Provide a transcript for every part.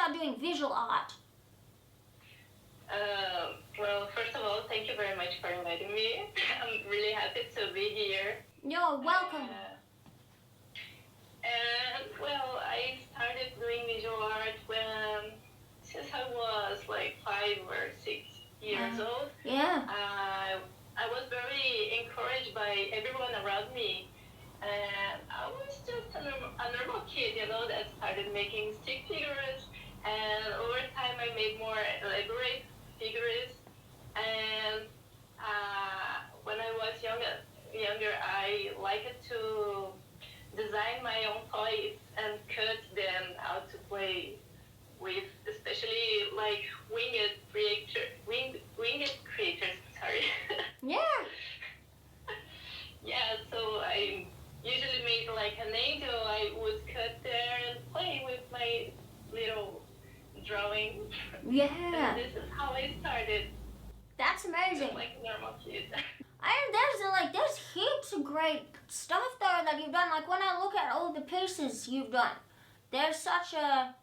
start doing visual art? Well, first of all, thank you very much for inviting me. I'm really happy to be here. You're welcome. And well, I started doing visual art since I was like 5 or 6 years old. Yeah. I was very encouraged by everyone around me. And I was just a normal kid, that started making stick figures. And over time, I made more elaborate figures. And when I was younger, I liked to design my own toys and cut them out to play with, especially like winged creatures. Sorry. Yeah. Yeah. So I usually made like an angel. I would cut there and play with my little drawing. Yeah. And this is how I started. That's amazing. Just like a normal kid. There's heaps of great stuff though that you've done. Like when I look at all the pieces you've done, there's such a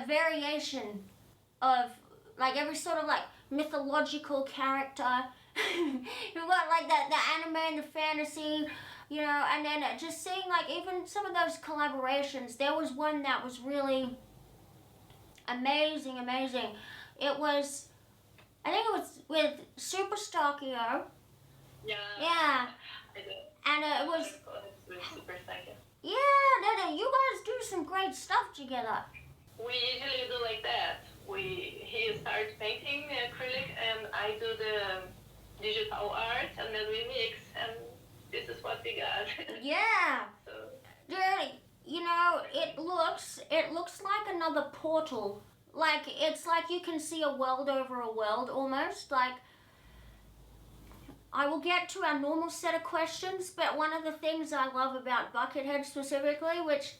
variation of like every sort of like mythological character. You've got like the anime and the fantasy, and then just seeing like even some of those collaborations. There was one that was really amazing. It was, I think it was with Superstakio. Yeah. I do. And it was with Superstakio. Yeah, you guys do some great stuff together. We usually do like that. He starts painting acrylic and I do the digital art, and then we mix, and this is what we got. Yeah. So. It looks like another portal. Like it's like you can see a world over a world almost. Like I will get to our normal set of questions, but one of the things I love about Buckethead specifically, which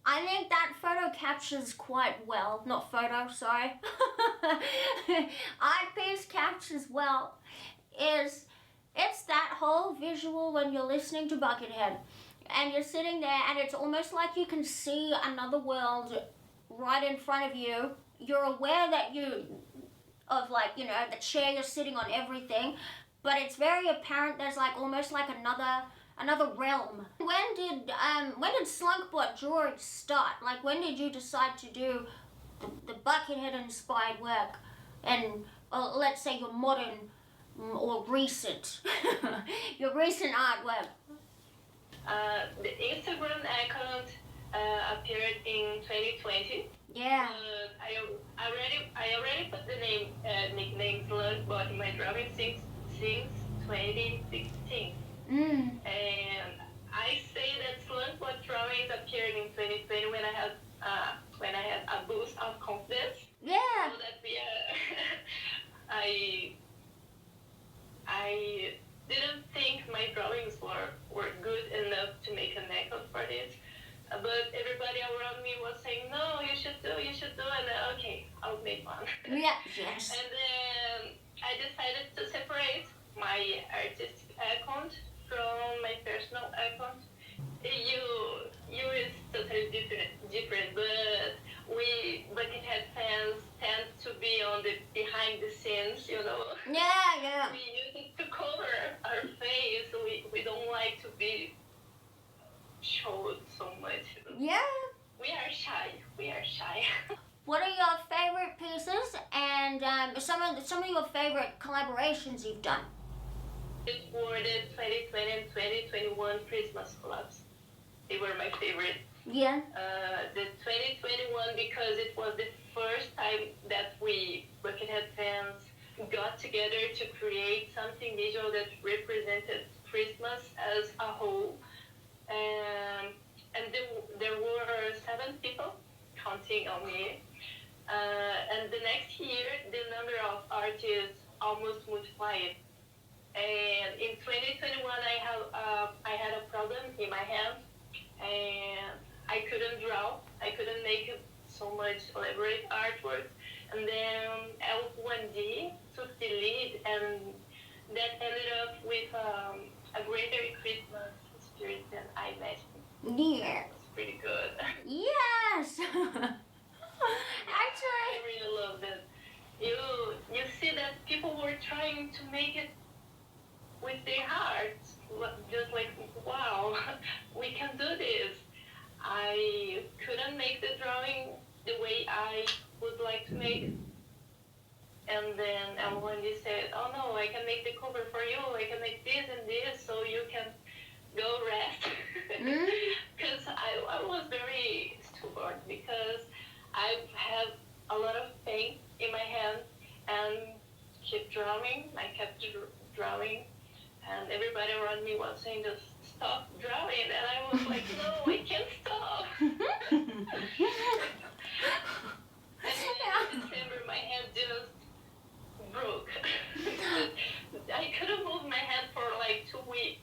I think that photo captures quite well. Not photo, sorry. Art piece captures well. It's that whole visual when you're listening to Buckethead and you're sitting there and it's almost like you can see another world right in front of you. You're aware that the chair you're sitting on, everything, but it's very apparent there's like almost like another realm. When did SlunkBot drawing start? Like when did you decide to do the Buckethead inspired work and let's say your modern or recent artwork? The Instagram account appeared in 2020. Yeah. I already put the nickname SlunkBot in my drawing since 2016. And I say that SlunkBot drawings appeared in 2020 when I had a boost of confidence. Yeah. So that I didn't think my drawings were good enough to make a necklace for this. But everybody around me was saying, no, you should do, and okay, I'll make one. Yeah, yes. And then I decided to separate my artistic account from my personal account. You is totally different, but we Buckethead fans tend to be on the behind the scenes, Yeah. We use it to cover our face. We don't like to be showed so much. Yeah. We are shy. What are your favorite pieces and some of your favorite collaborations you've done? For the 2020 and 2021 Christmas collabs, they were my favorite. Yeah. The 2021 because it was the first time that we Buckethead fans got together to create something visual that represented Christmas as a whole. And there were 7 people counting on me. And the next year, the number of artists almost multiplied. And in 2021, I had a problem in my hand, and I couldn't draw. I couldn't make so much elaborate artwork. And then L1D took the lead, and that ended up with a greater Christmas spirit than I imagined. Yeah. It was pretty good. Yes. see that people were trying to make it with their hearts. Just like, wow, we can do this. I couldn't make the drawing the way I would like to make. And then Wendy said, oh no, I can make the cover for you. I can make this and this so you can go rest. Because I was very stubborn because I have a lot of pain in my hand and kept drawing. I kept drawing. And everybody around me was saying, just stop drawing. And I was like, no, I can't stop. And then in December, my hand just broke. I couldn't move my hand for like 2 weeks.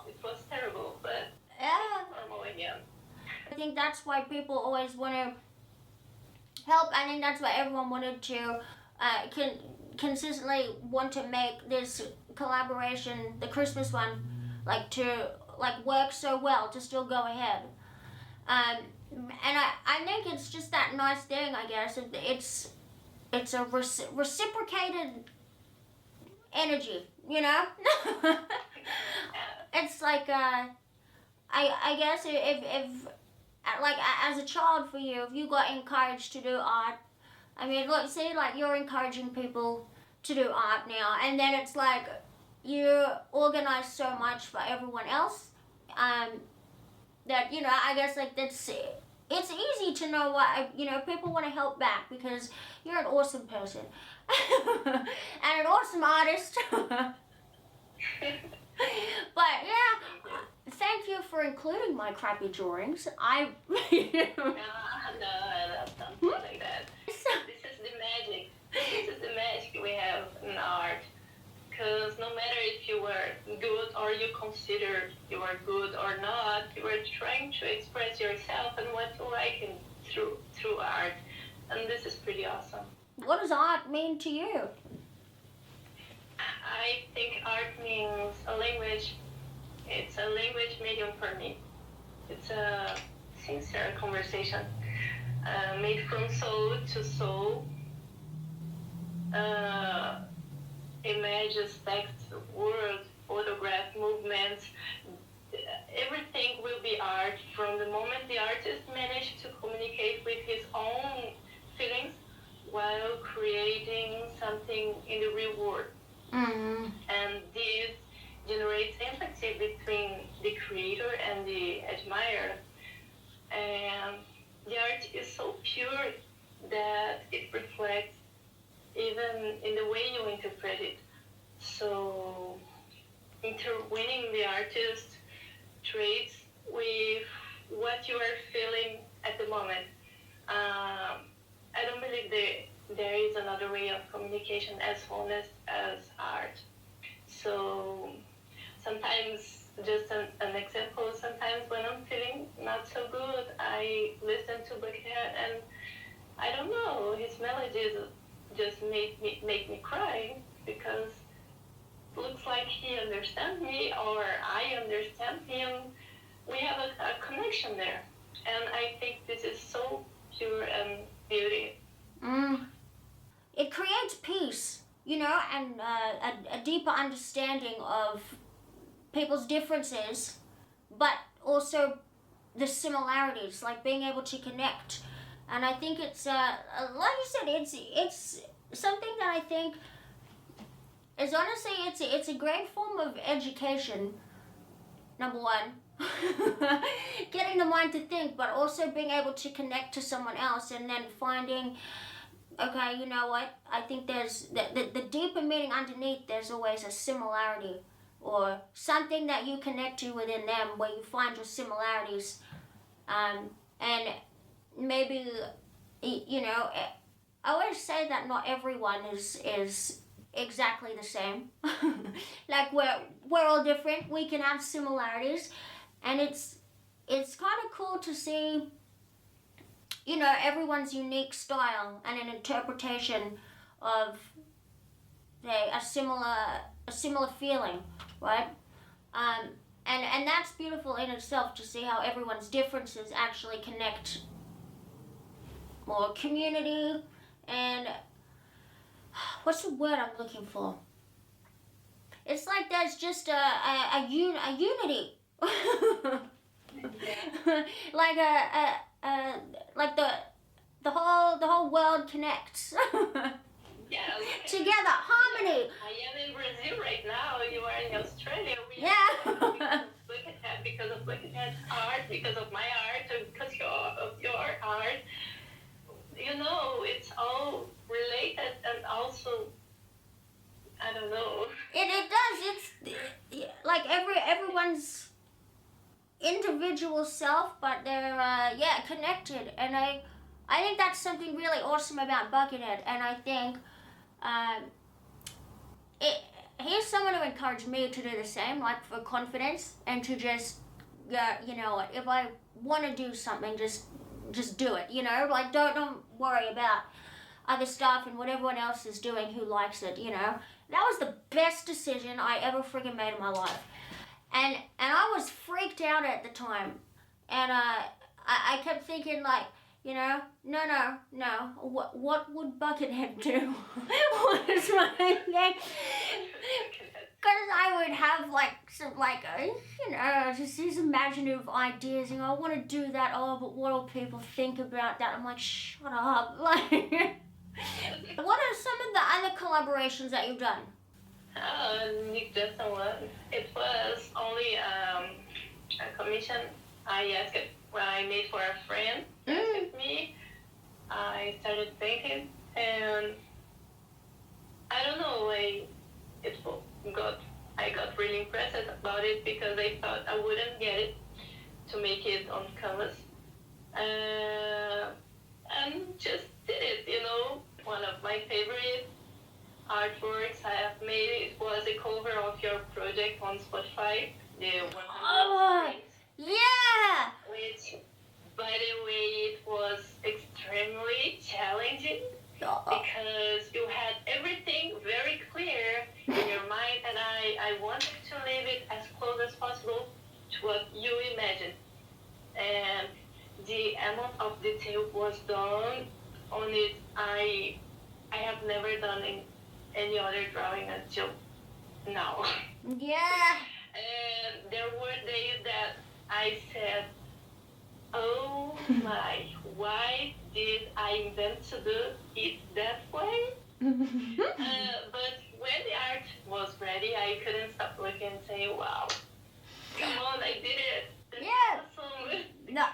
It was terrible, but normal again. I think that's why people always want to help. I think that's why everyone wanted to consistently want to make this collaboration, the Christmas one, to work so well to still go ahead. And I think it's just that nice thing, I guess. It's a reciprocated energy, you know? It's like, I guess if like as a child for you, if you got encouraged to do art, I mean, look, see, like you're encouraging people to do art now, and then it's like you organize so much for everyone else, that, you know, I guess like it's easy to know what, you know, people want to help back because you're an awesome person and an awesome artist. But yeah, thank you for including my crappy drawings. No, I love something like that. This is the magic. This is the magic we have in art. Because no matter if you were good or you consider you are good or not, you are trying to express yourself and what you like through art. And this is pretty awesome. What does art mean to you? I think art means a language. It's a language medium for me. It's a sincere conversation made from soul to soul. Images, text, words, photograph, movements, everything will be art from the moment the artist managed to communicate with his own feelings while creating something in the real world. Mm-hmm. And this generates empathy between the creator and the admirer. And the art is so pure that it reflects even in the way you interpret it. So intertwining the artist traits with what you are feeling at the moment. I don't believe there is another way of communication as honest as art. So sometimes, just an example, sometimes when I'm feeling not so good, I listen to Buckethead and I don't know, his melodies just make me cry because it looks like he understands me or I understand him. We have a connection there. And I think this is so pure and beauty. It creates peace, you know, and a deeper understanding of people's differences, but also the similarities, like being able to connect. And I think it's, like you said, it's something that I think is honestly, it's a great form of education, number one. Getting the mind to think, but also being able to connect to someone else and then finding, okay, you know what, I think there's the deeper meaning underneath, there's always a similarity or something that you connect to within them where you find your similarities. And maybe, you know, I always say that not everyone is exactly the same. Like we're all different, we can have similarities, and it's kind of cool to see, you know, everyone's unique style and an interpretation of a similar feeling, right? And that's beautiful in itself to see how everyone's differences actually connect more community. And what's the word I'm looking for? It's like there's just a unity. Like like the whole world connects. Yeah. Together, harmony. I am in Brazil right now. You are in Australia. We Yeah. because of Buckethead's art, because of my art, because of your art. You know, it's all related, and also, I don't know. It does. It's like everyone's individual self, but they're connected, and I think that's something really awesome about Buckethead, and I think he's someone who encouraged me to do the same, like for confidence, and to just you know what, if I want to do something, just do it, you know, like don't worry about other stuff and what everyone else is doing who likes it, you know. That was the best decision I ever freaking made in my life. And I was freaked out at the time. And I kept thinking, like, you know, no. What would Buckethead do? What is my thing? Because I would have, like, some, like, you know, just these imaginative ideas. You know, I want to do that. Oh, but what will people think about that? I'm like, shut up. Like, what are some of the other collaborations that you've done? Nick Johnson one. It was only a commission I made for a friend. Asked me. I started painting, and I don't know. I got really impressed about it because I thought I wouldn't get it to make it on canvas, and just did it. You know, one of my favorite artworks I have made. It was a cover of your project on Spotify, the 100 Things. Yeah! Which, by the way, it was extremely challenging because you had everything very clear in your mind, and I wanted to leave it as close as possible to what you imagined. And the amount of detail was done on it. I have never done any other drawing until now. Yeah. And there were days that I said, oh my, why did I invent to do it that way? But when the art was ready, I couldn't stop looking and saying, wow, come on, I did it. That's awesome. No.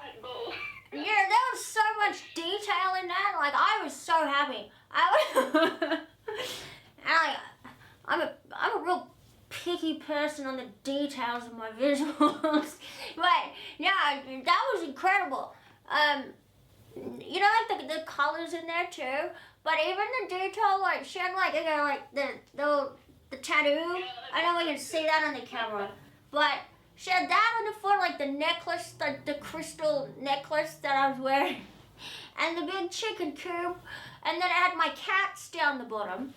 Yeah, there was so much detail in that. Like, I was so happy. I'm a real picky person on the details of my visuals. But yeah, that was incredible. You know, like the colors in there too. But even the detail, like she had like, you know, like the tattoo. I know we can see that on the camera, but she had that on the foot, like the necklace, the crystal necklace that I was wearing, and the big chicken coop, and then it had my cats down the bottom,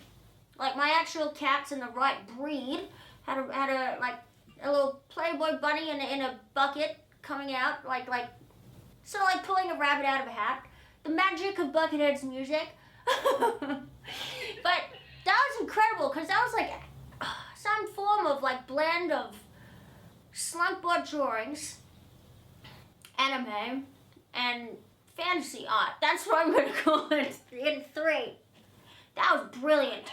like my actual cats in the right breed. Had a like a little Playboy bunny in a bucket coming out, like sort of like pulling a rabbit out of a hat. The magic of Buckethead's music. But that was incredible because that was like some form of like blend of SlunkBot drawings, anime, and fantasy art. That's what I'm gonna call it in 3. That was brilliant.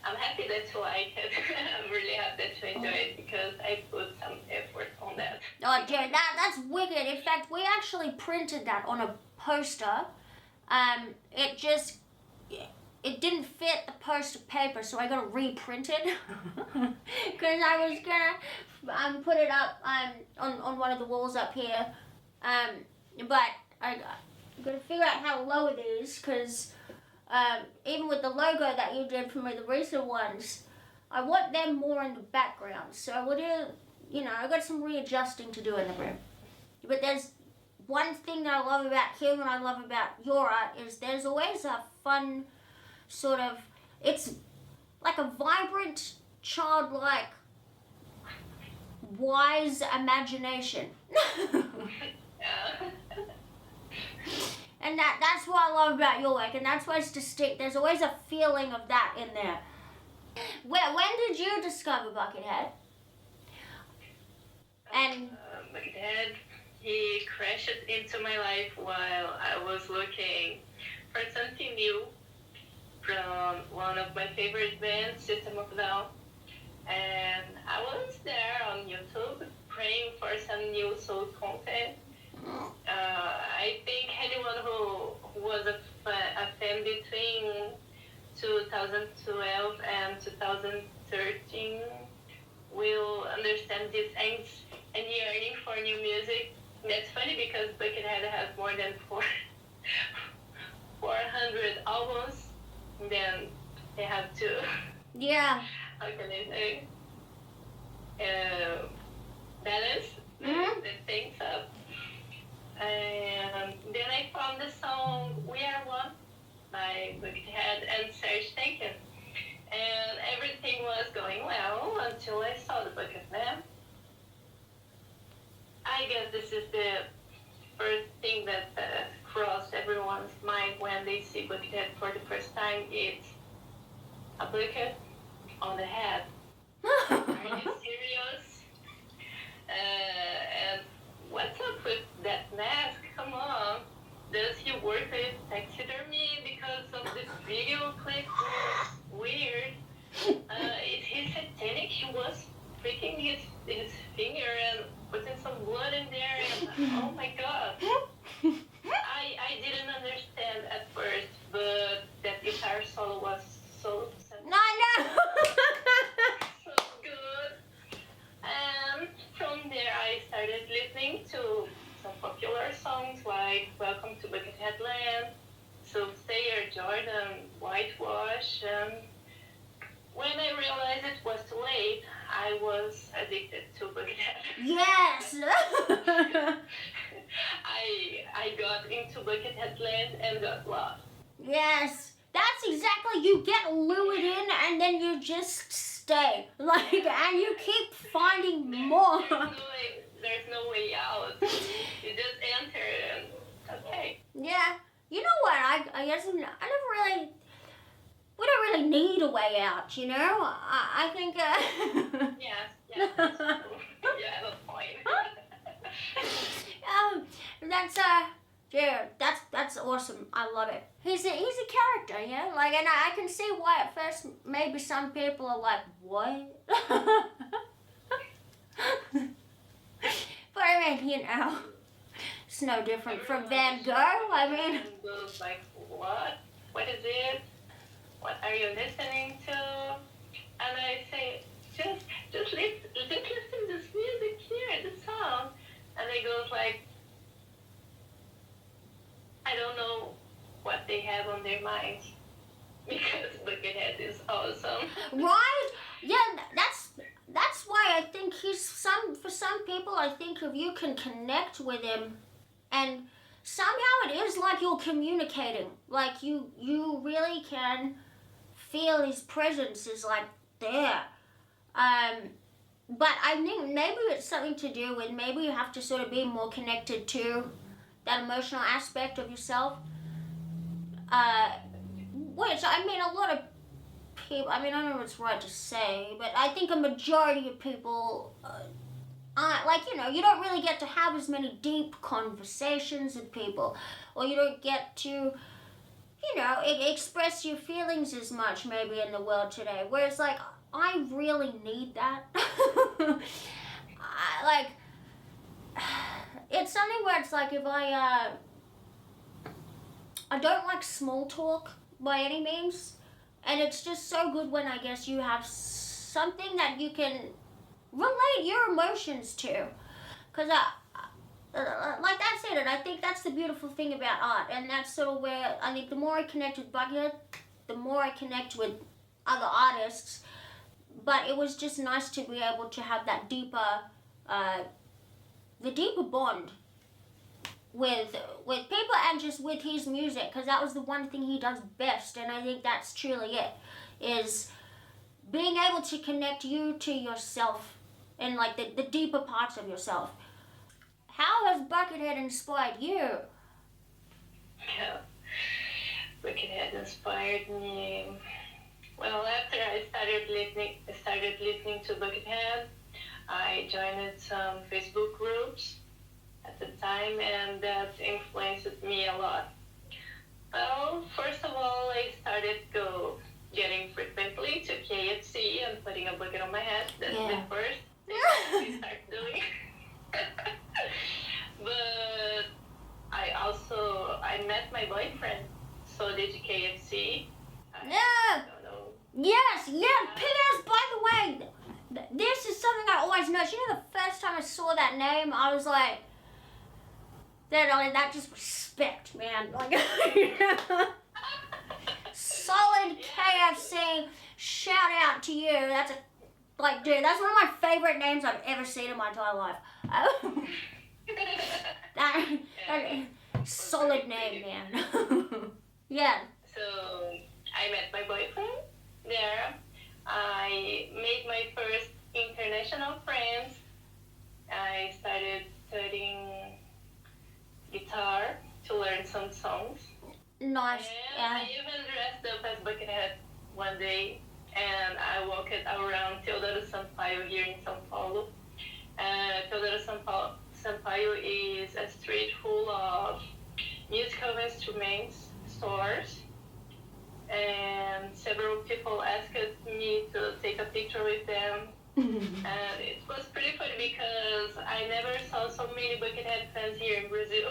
I'm happy that you like it. I'm really happy that you enjoy it because I put some effort on that. Oh, Jared, that's wicked. In fact, we actually printed that on a poster. It didn't fit the poster paper, so I got to reprint it because I was gonna put it up on one of the walls up here. But I got to figure out how to lower these because even with the logo that you did for me, the recent ones, I want them more in the background. So we'll do, you know, I got some readjusting to do in the room. But there's one thing that I love about him and I love about your art is there's always a fun sort of, it's like a vibrant, childlike, wise imagination. And that's what I love about your work, and that's why it's distinct. There's always a feeling of that in there. When did you discover Buckethead? And Buckethead, he crashed into my life while I was looking for something new from one of my favorite bands, System of a Down. And I was there on YouTube praying for some new soul content. I think anyone who was a fan between 2012 and 2013 will understand these things and yearning for new music. That's funny because Buckethead has more than 400 albums. Then they have to. Yeah. How can I say? Balance the things up. And then I found the song We Are One by Buckethead and Superstakio. And everything was going well until I saw the Buckethead. I guess this is the first thing that crossed everyone's mind when they see Buckethead for the first time. It's a bucket on the head. Are you serious? And what's up with that mask? Come on. Does he work with taxidermy because of this video clip? Weird. Is he satanic? He was pricking his finger and putting some blood in there. And, oh my god. I didn't understand at first, but that guitar solo was so I know. so good. And from there I started listening to some popular songs like Welcome to Buckethead Land, Soothsayer, Jordan, Whitewash, and when I realized it was too late, I was addicted to Buckethead. Yes. I got into Buckethead Land and got lost. Yes. That's exactly, you get lured in and then you just stay. Like, and you keep finding more. There's no way out. You just enter and okay. Yeah. You know what? I guess I never really. We don't really need a way out, you know. I think. Yes. Yeah. That's point. That's awesome. I love it. He's a character, yeah. Like, and I can see why at first maybe some people are like, what? But I mean, you know, it's no different from Van Gogh. I mean, goes like, what? What is it? What are you listening to? And I say, just listen to this music here, this song. And they goes like, I don't know what they have on their minds because Buckethead is awesome. Right? Yeah, that's why I think for some people, I think if you can connect with him and somehow it is like you're communicating. Like you really can feel his presence is like there. But I think maybe it's something to do with maybe you have to sort of be more connected to that emotional aspect of yourself. Which, I mean, a lot of people, I mean, I don't know if it's right to say, but I think a majority of people aren't, like, you know, you don't really get to have as many deep conversations with people, or you don't get to, you know, express your feelings as much maybe in the world today, whereas, like, I really need that. It's something where it's like if I don't like small talk by any means, and it's just so good when I guess you have something that you can relate your emotions to, because like I said, I think that's the beautiful thing about art, and that's sort of where I think the more I connect with Buckethead, the more I connect with other artists. But it was just nice to be able to have that deeper bond with people and just with his music, because that was the one thing he does best, and I think that's truly it, is being able to connect you to yourself and like the deeper parts of yourself. How has Buckethead inspired you? Yeah. Buckethead inspired me. Well, after I started listening to Buckethead, I joined some Facebook groups at the time, and that influenced me a lot. Well, first of all, I started getting frequently to KFC and putting a bucket on my head. That's the first thing I start doing. But I met my boyfriend, so did KFC. Yeah. Yes. P.S. By the way, this is something I always noticed. You know, the first time I saw that name, I was like, that just respect, man. Like, solid KFC. Shout out to you. That's dude, that's one of my favorite names I've ever seen in my entire life. That solid name, man. Yeah. So I met my boyfriend there. I made my first international friends. I started studying guitar to learn some songs. Nice. And I even dressed up as Buckethead one day, and I walked around Teodoro Sampaio here in São Paulo. Teodoro Sampaio is a street full of musical instruments stores, and several people asked me to take a picture with them. And it was pretty funny because I never saw so many Buckethead fans here in Brazil.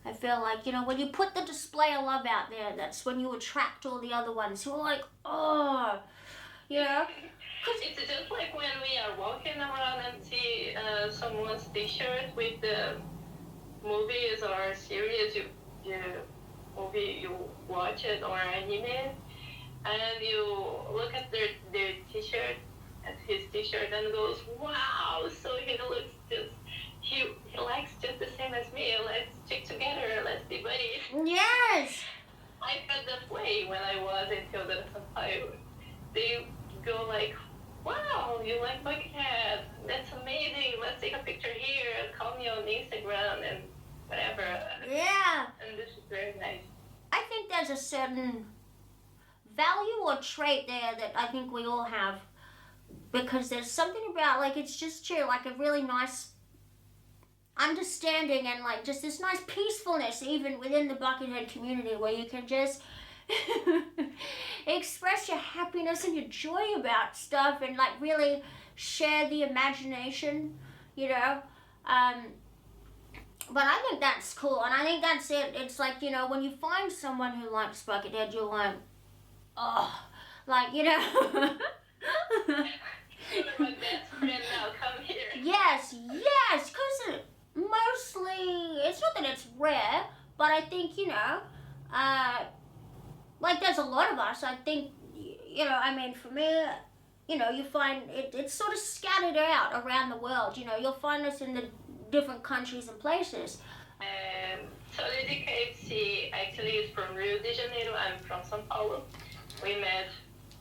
I feel like, you know, when you put the display of love out there, that's when you attract all the other ones who are like, oh, you know? It's just like when we are walking around and see someone's t-shirt with the movies or series you watch it or anime, and you look at their t-shirt, at his t-shirt, and goes, wow, so he likes just the same as me, let's stick together, let's be buddies. Yes! I felt that way when I was in Teodoro Sampaio. They go like, wow, you like Buckethead, that's amazing, let's take a picture here, call me on Instagram and whatever. Yeah. And this is very nice. I think there's a certain value or trait there that I think we all have, because there's something about, like, it's just true, like a really nice understanding and like just this nice peacefulness even within the Buckethead community, where you can just express your happiness and your joy about stuff and like really share the imagination, you know. But I think that's cool, and I think that's it. It's like, you know, when you find someone who likes Buckethead, you're like, oh, like, you know. You're my best friend now, come here. Yes, because mostly, it's not that it's rare, but I think, you know, like there's a lot of us, I think, you know, I mean, for me, you know, you find it's sort of scattered out around the world, you know, you'll find us in the different countries and places. So Lady KFC actually is from Rio de Janeiro, I'm from São Paulo. We met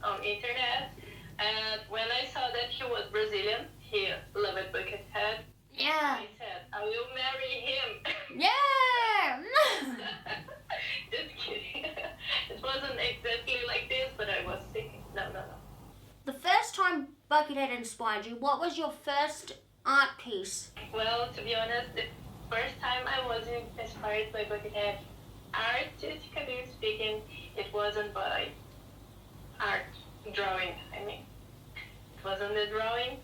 on internet, and when I saw that he was Brazilian, he loved Buckethead. Yeah. I said, I will marry him. Yeah! Just kidding. It wasn't exactly like this, but I was thinking, no. The first time Buckethead inspired you, what was your first art piece? Well, to be honest, the first time I was inspired by Buckethead, artistically speaking, it wasn't by art, drawing, I mean. It wasn't the drawing.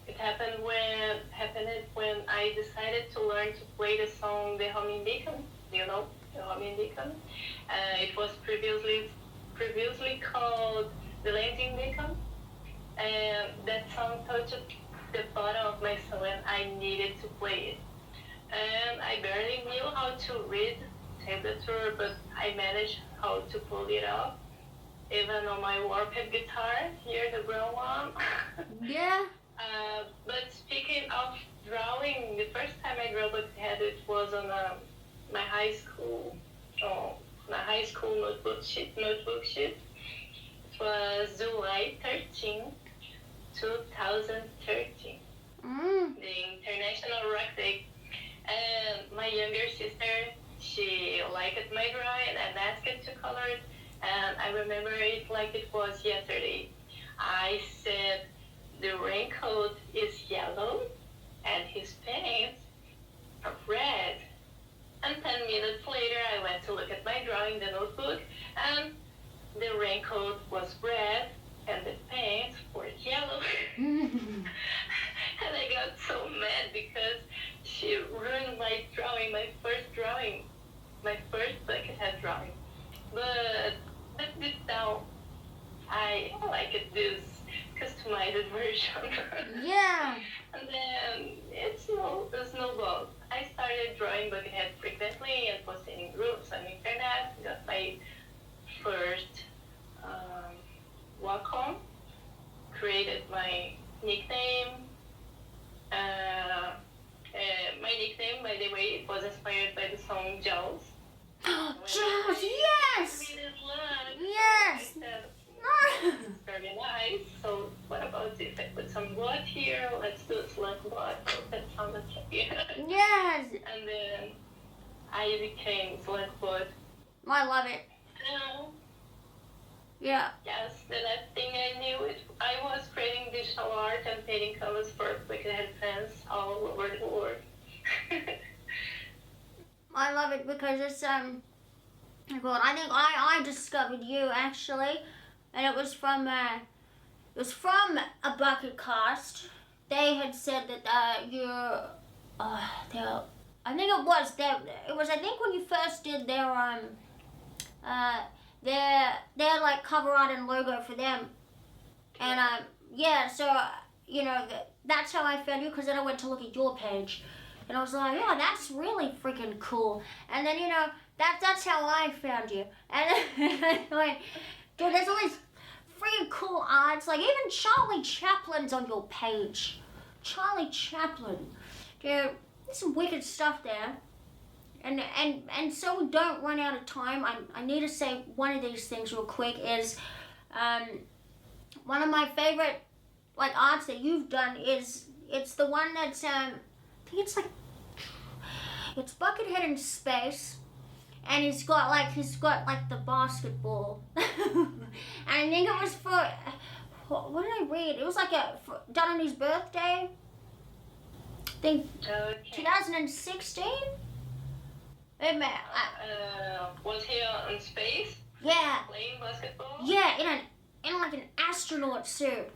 It happened when I decided to learn to play the song The Homing Beacon. Do you know The Homing Beacon? It was previously called The Landing Beacon. And that song touched the bottom of my soul, and I needed to play it. And I barely knew how to read tablature, but I managed how to pull it off. Even on my warped guitar, here, the brown one. Yeah. But speaking of drawing, the first time I drew Buckethead, it was on my high school notebook sheet. It was July 13, 2013. The International Rock Day. And my younger sister she liked my drawing and asked to color it. And I remember it like it was yesterday. I said the raincoat is yellow and his pants are red. And 10 minutes later, I went to look at my drawing, the notebook, and the raincoat was red and the pants were yellow. And I got so mad because she ruined my drawing, my first Buckethead drawing. But deep down, I like this customized version. Yeah. And then it snowballed. I started drawing Buckethead frequently and posting in groups on internet. Got my first Wacom. Created my nickname. My nickname, by the way, it was inspired by the song Jaws. Jaws, yes! Yes! Very nice. So what about if I put some bot here? Let's do SlunkBot. That sounded happy. Yes! And then I became SlunkBot. I love it. Yeah. Yes, the next thing I knew it, I was creating digital art and painting colors for Buckethead fans all over the world. I love it because it's well, I think I discovered you actually, and it was from a bucket cast. They had said that you're I think it was I think when you first did their like cover art and logo for them, and yeah, so you know that's how I found you, because then I went to look at your page. And I was like, oh, that's really freaking cool. And then, you know, that's how I found you. And then I went, dude, there's all these freaking cool arts. Like, even Charlie Chaplin's on your page. Charlie Chaplin. Dude, there's some wicked stuff there. And so we don't run out of time, I need to say one of these things real quick is, one of my favorite, like, arts that you've done is, it's the one that's, I think it's Buckethead in space, and he's got like the basketball, and I think it was for, what did I read? It was like done on his birthday. I think 2016. Was he in space? Yeah. Playing basketball? Yeah, in like an astronaut suit.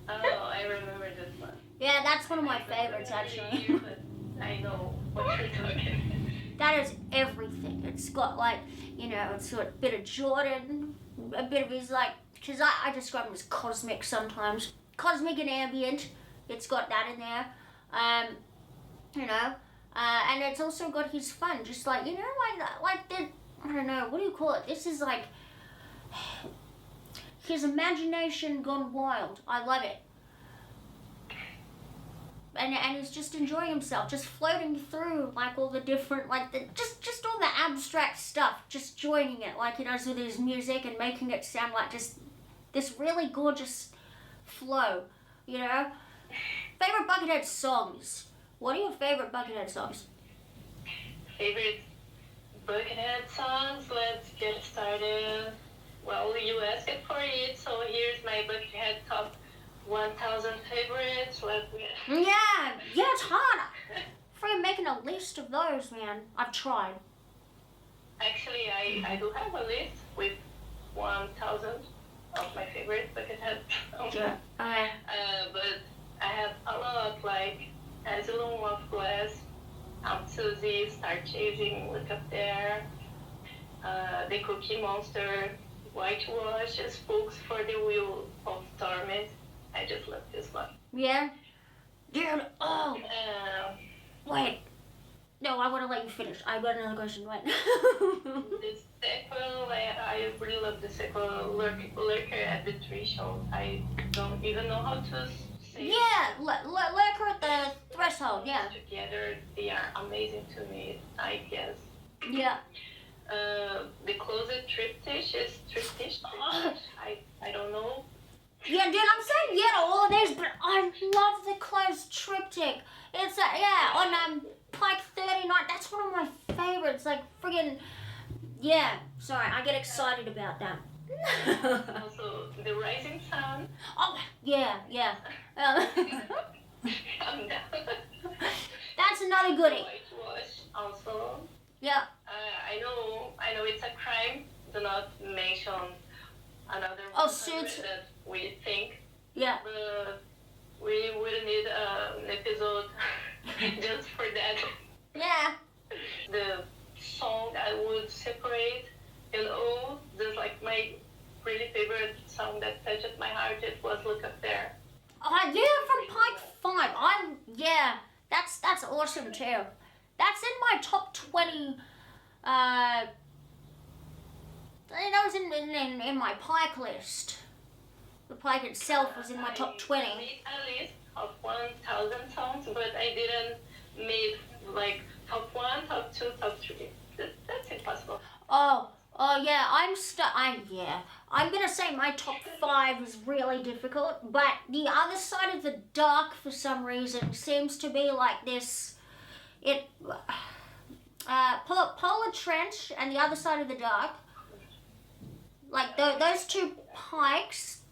Oh, I remember this one. Yeah, that's one of my favorites, actually. I know what you're talking. That is everything. It's got like, you know, it's got a bit of Jordan, a bit of his like, because I describe him as cosmic sometimes. Cosmic and ambient. It's got that in there. You know, and it's also got his fun, just like, you know, like the, I don't know, what do you call it? This is like his imagination gone wild. I love it. And he's just enjoying himself, just floating through like all the different, like just all the abstract stuff, just joining it like he does with his music and making it sound like just this really gorgeous flow, you know? Favorite Buckethead songs? What are your favorite Buckethead songs? Favorite Buckethead songs? Let's get started. Well, you asked for it, so here's my Buckethead top 1,000 favorites. Yeah, it's hard. For making a list of those, man. I've tried. Actually, I do have a list with 1,000 of my favorite Buckethead songs. Yeah. Okay. But I have a lot, like As a Loom of Glass, I'm Susie, Start Chasing, Look Up There, The Cookie Monster, Whitewash, Spooks for the Wheel of Torment. I just love this one. Yeah? Dude, oh! Wait. No, I want to let you finish. I've got another question. Wait. The sequel, I really love the sequel, Lurker at the Threshold. I don't even know how to say yeah, Lurker at the Threshold, yeah. Together, they are amazing to me, I guess. Yeah. The closet triptych is triptych. I don't know. Yeah, dude, I'm saying yeah to all of these, but I love the closed triptych. It's on Pike 30 Yeah, sorry, I get excited about that. Also, the rising sun. Oh, yeah. Calm down. That's another goodie. Whitewash also. Yeah. I know it's a crime. Do not mention another Suits. that we think. Yeah. But we will need an episode just for that. Yeah. The song I would separate, just like my really favorite song that touched my heart, it was Look Up There. Oh, yeah, from Pike 5. That's awesome too. That's in my top 20. That was in my Pike list. The Pike itself was in my top 20. I made a list of 1,000 songs, but I didn't make like top 1, top 2, top 3. That's impossible. Oh yeah, I'm gonna say my top 5 is really difficult, but the other side of the dark for some reason seems to be like this. Polar Trench and the other side of the dark, like those two Pikes,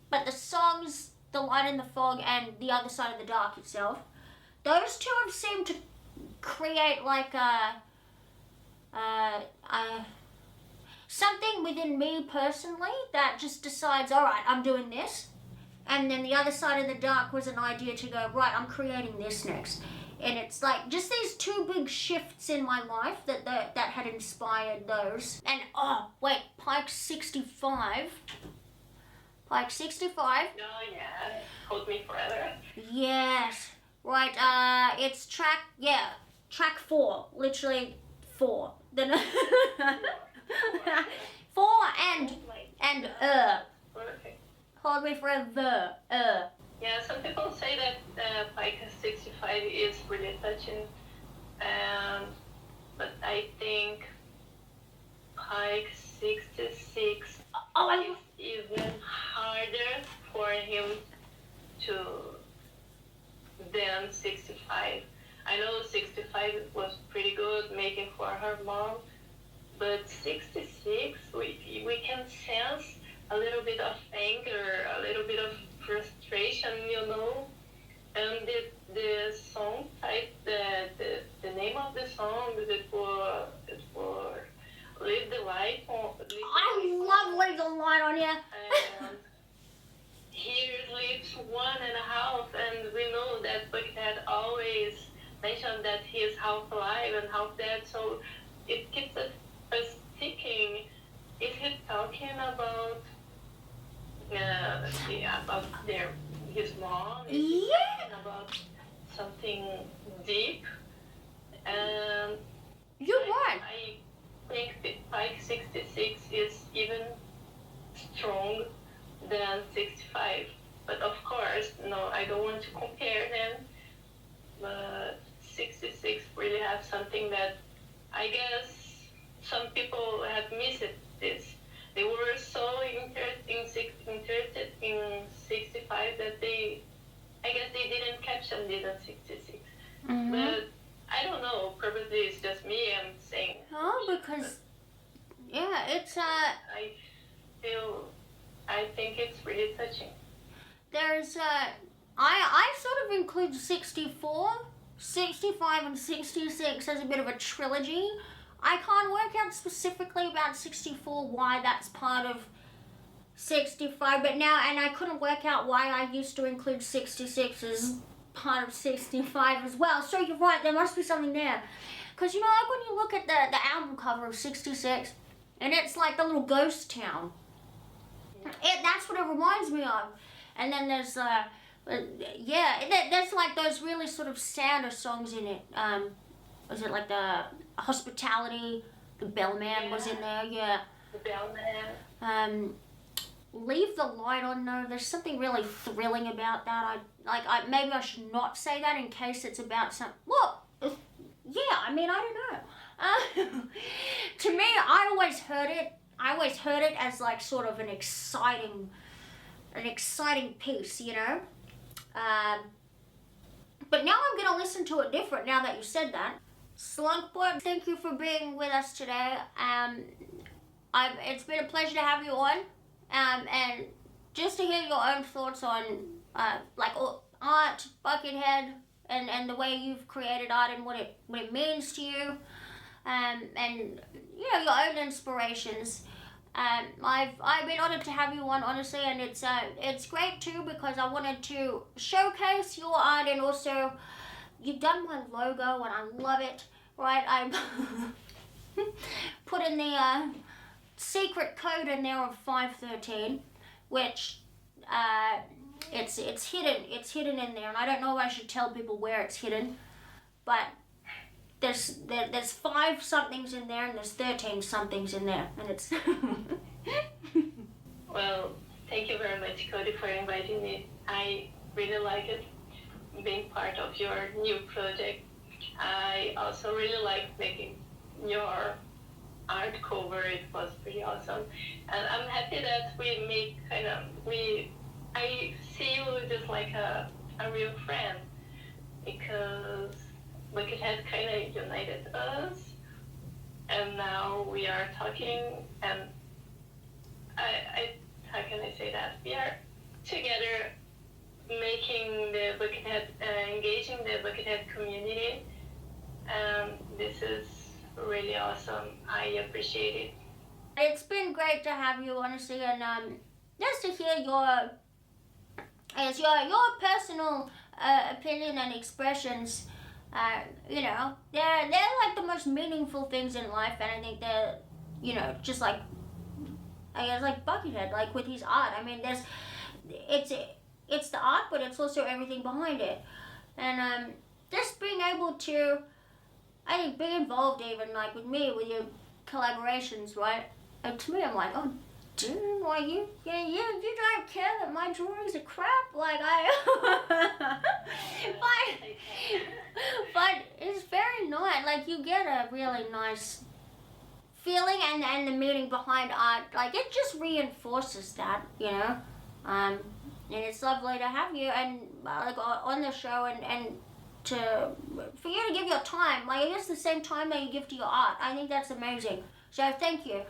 but the songs, The Light in the Fog and The Other Side of the Dark itself, those two have seemed to create like something within me personally that just decides, all right, I'm doing this. And then The Other Side of the Dark was an idea to go, right, I'm creating this next. And it's like just these two big shifts in my life that had inspired those. And Pike 65. Pike 65. Oh yeah, Hold Me Forever. Yes. Right, it's track 4. Literally 4. Then 4 and Perfect. Hold Me Forever. Yeah, some people say that Pike 65 is really touching, but I think Pike 66 is even harder for him than 65. I know 65 was pretty good making for her mom, but 66 we can sense a little bit of anger, a little bit of frustration, and the song type, the name of the song is for Leave the Light On. I love Leave the Light On, yeah. And here lives 1.5, and we know that Buckethead always mentioned that he is half alive and half dead, so it keeps us thinking, is he talking about his mom? Is he talking about something deep? And you're right. I think that Pike 66 is even strong than 65. But of course, no, I don't want to compare them. But 66 really have something that I guess some people have missed this. They were so interested in 65 that I guess they didn't capture it in 66. Mm-hmm. But I don't know, probably it's just me, I'm saying. Oh, because, yeah, it's, I think it's really touching. There's, I sort of include 64, 65 and 66 as a bit of a trilogy. I can't work out specifically about 64 why that's part of 65, but now, and I couldn't work out why I used to include 66 as part of 65 as well. So you're right, there must be something there. Because, like when you look at the album cover of 66, and it's like the little ghost town. That's what it reminds me of. And then there's, there's like those really sort of sadder songs in it. Was it like the Hospitality? The Bellman was in there, yeah. The Bellman. Leave the Light On. No, there's something really thrilling about that. Maybe I should not say that in case it's about some. Well, yeah. I mean, I don't know. To me, I always heard it as like sort of an exciting piece, But now I'm gonna listen to it different now that you said that. SlunkBot, thank you for being with us today. it's been a pleasure to have you on, and just to hear your own thoughts on like art, Buckethead, and the way you've created art and what it means to you, and you know, your own inspirations. I've been honored to have you on, honestly, and it's great too because I wanted to showcase your art, and also you've done my logo and I love it. Right, I put in the secret code in there of 513, which it's hidden in there, and I don't know if I should tell people where it's hidden, but there's 5 somethings in there and there's 13 somethings in there, and it's Well, thank you very much, Kody, for inviting me. I really like it, being part of your new project. I also really like making your art cover. It was pretty awesome, and I'm happy that we make I see you just like a real friend, because Buckethead kind of united us, and now we are talking, and I how can I say that? We are together making the Buckethead, engaging the Buckethead community, and this is really awesome. I appreciate it. It's been great to have you, honestly, and just to hear your personal opinion and expressions. You know, they're like the most meaningful things in life, and I think they're, you know, just like, I guess, like Buckethead, like with his art. I mean, it's the art, but it's also everything behind it, and just being able to, I think, be involved even like with me with your collaborations, right? And to me, I'm like, oh, dude, like you don't care that my drawings are crap, like but it's very nice. Like you get a really nice feeling, and the meaning behind art, like it just reinforces that, you know. And it's lovely to have you and like on the show, and for you to give your time, like it's the same time that you give to your art. I think that's amazing. So thank you.